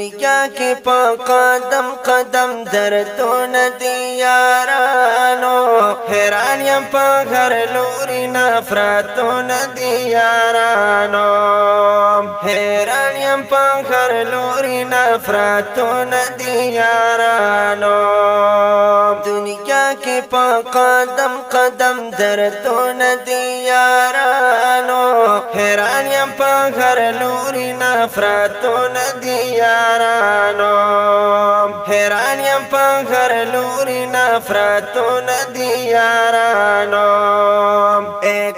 دنیا کې په قدم قدم دردونه دي یارانو حیران یم په هر لوري نفرتونه دي یارانو حیران یم په هر لوري نفرتونه دي یارانو دنیا کې په قدم قدم دردونه دي یارانو حیران یم په هر لوري نفرتونه دي یارانو حیران یم په هر لوري نفرتونه دي یارانو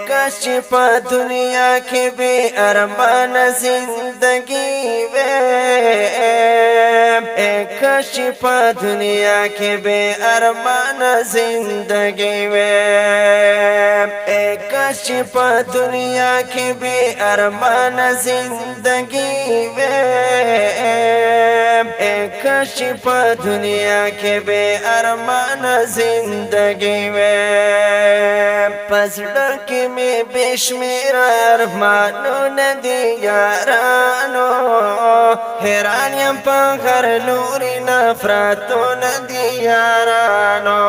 کاش چې په دنیا کې بې ارمانه زندگی وې کاش چې په دنیا کې بې ارمانه زندگی وې کاش چې په دنیا کې بې ارمانه زندگی وې کاش چې په دنیا کې بې ارمانه زندگی وې پزړه کې مې بشمیر ارمانونه دي یارانو حیران یم په هر لوري نفرتونه دي یارانو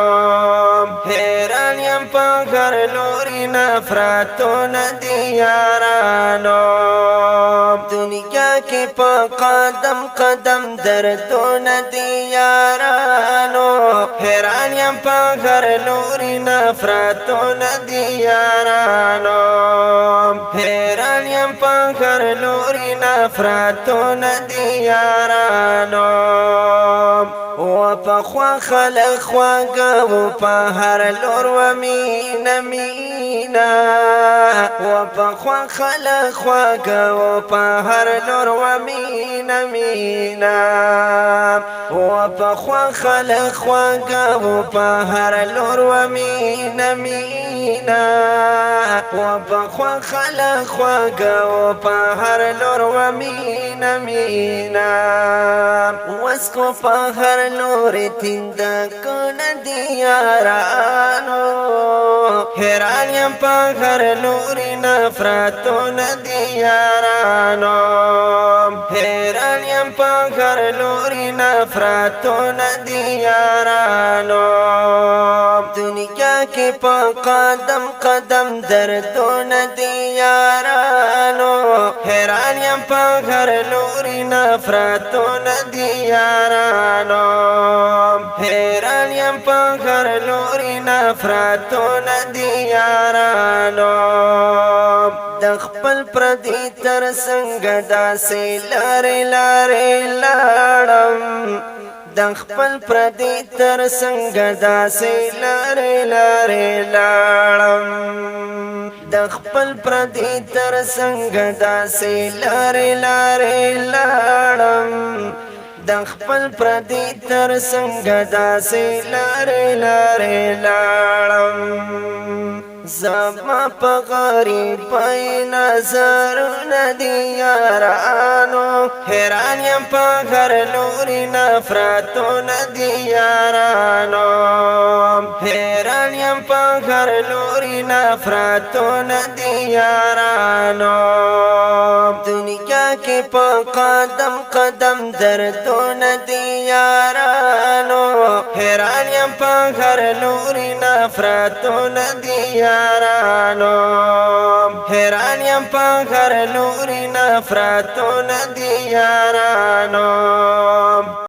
حیران یم په هر لوري نفرتونه دي یارانو دنیا کې په قدم قدم دردونه دي یارانو حیران یم په هر لوري نفرتونه دي یارانو حیران یم په هر لوري نفرتونه دي یارانو و په خوا خلق خواږه و په هر لور و مینا مینا و په خوا خلق خواږه و په هر لور و مینا مینا و په خوا خلق خواږه و په هر لور و مینا مینا و په خوا خلق خواږه و په هر لور و مینا مینا واسکو په هر لوري تیندا کونه دي یارانو حیران یم په هر لوري نفرتونه دي یارانو حیران یم په هر لوري نفرتونه دي یارانو دنیا کې په قدم قدم دردونه دي یارانو حیران یم په هر لوري نفرتونه دي یارانو حیران یم په هر لوري نفرتونه دي یارانو د خپل پردي تر څنګه داسې لارې لارې لاړم د خپل پردي تر څنګه داسې لارې لارې لاړم د خپل پردي تر څنګه داسې لارې لارې لاړم د خپل پردي تر څنګه داسې لارې لارې لاړم زما په غریبۍ نظرونه دي یارانو حیران یم په هر لوري نفرتونه دي یارانو حیران یم په هر لوري نفرتونه دي یارانو دنیا کې په قدم قدم دردونه دي یارانو حیران یم په هر لوري نفرتونه دي یارانو حیران یم په هر لوري نفرتونه دي یارانو